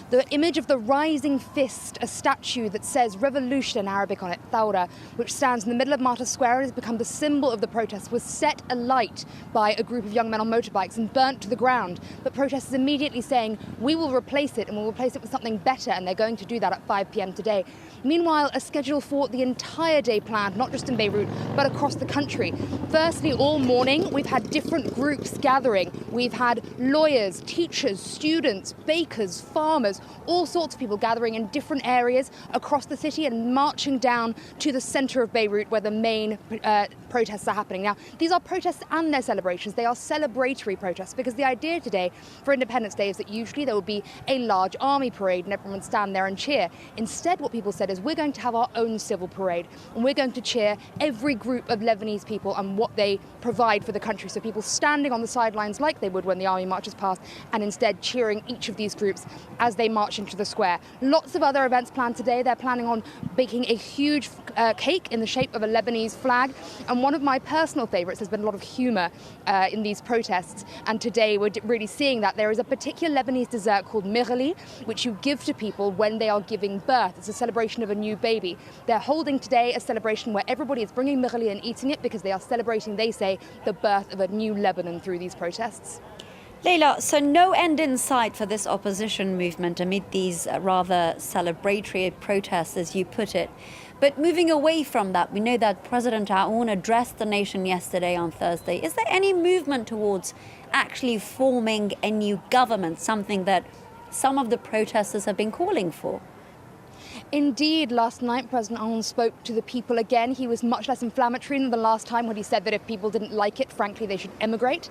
The image of the rising fist, a statue that says revolution in Arabic on it, Thawra, which stands in the middle of Martyrs Square and has become the symbol of the protest, was set alight by a group of young men on motorbikes and burnt to the ground. But protesters immediately saying, we will replace it and we'll replace it with something better, and they're going to do that at 5 p.m. today. Meanwhile, a schedule for the entire day planned, not just in Beirut, but across the country. Firstly, all morning, we've had different groups gathering. We've had lawyers, teachers, students, bakers, farmers, all sorts of people gathering in different areas across the city and marching down to the center of Beirut where the main protests are happening. Now, these are protests and their celebrations. They are celebratory protests because the idea today for Independence Day is that usually there would be a large army parade and everyone would stand there and cheer. Instead, what people said is we're going to have our own civil parade and we're going to cheer every group of Lebanese people and what they provide for the country. So people standing on the sidelines like they would when the army marches past, and instead cheering each of these groups as they march into the square. Lots of other events planned today. They're planning on baking a huge cake in the shape of a Lebanese flag. And one of my personal favorites has been a lot of humor in these protests. And today we're really seeing that. There is a particular Lebanese dessert called mirli, which you give to people when they are giving birth. It's a celebration of a new baby. They're holding today a celebration where everybody is bringing mirli and eating it because they are celebrating, they say, the birth of a new Lebanon through these protests. Leila, so no end in sight for this opposition movement amid these rather celebratory protests, as you put it. But moving away from that, we know that President Aoun addressed the nation yesterday on Thursday. Is there any movement towards actually forming a new government, something that some of the protesters have been calling for? Indeed, last night President Aoun spoke to the people again. He was much less inflammatory than the last time when he said that if people didn't like it, frankly, they should emigrate.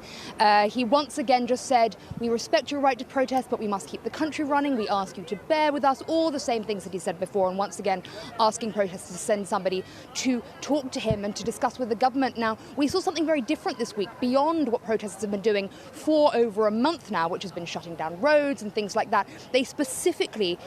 He once again just said, we respect your right to protest, but we must keep the country running. We ask you to bear with us, all the same things that he said before, and once again asking protesters to send somebody to talk to him and to discuss with the government. Now, we saw something very different this week beyond what protesters have been doing for over a month now, which has been shutting down roads and things like that. They specifically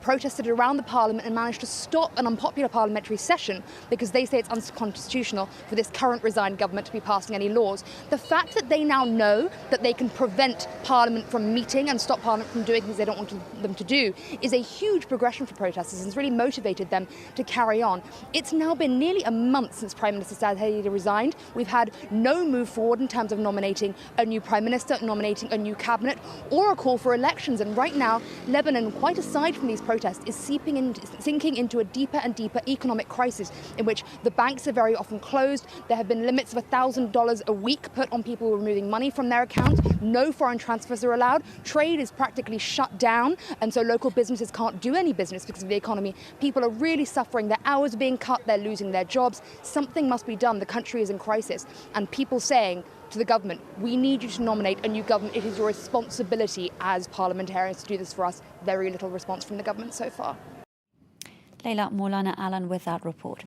protested around the parliament and managed to stop an unpopular parliamentary session because they say it's unconstitutional for this current resigned government to be passing any laws. The fact that they now know that they can prevent Parliament from meeting and stop Parliament from doing things they don't want them to do is a huge progression for protesters and has really motivated them to carry on. It's now been nearly a month since Prime Minister Saad Hariri resigned. We've had no move forward in terms of nominating a new Prime Minister, nominating a new cabinet, or a call for elections. And right now, Lebanon, quite aside from these protests, is sinking into a deeper and deeper economic crisis in which the banks are very often closed. There have been limits of $1,000 a week put on people removing money from their accounts. No foreign transfers are allowed. Trade is practically shut down, and so local businesses can't do any business because of the economy. People are really suffering. Their hours are being cut. They're losing their jobs. Something must be done. The country is in crisis. And people saying to the government, we need you to nominate a new government. It is your responsibility as parliamentarians to do this for us. Very little response from the government so far. Leila Molana-Allen with that report.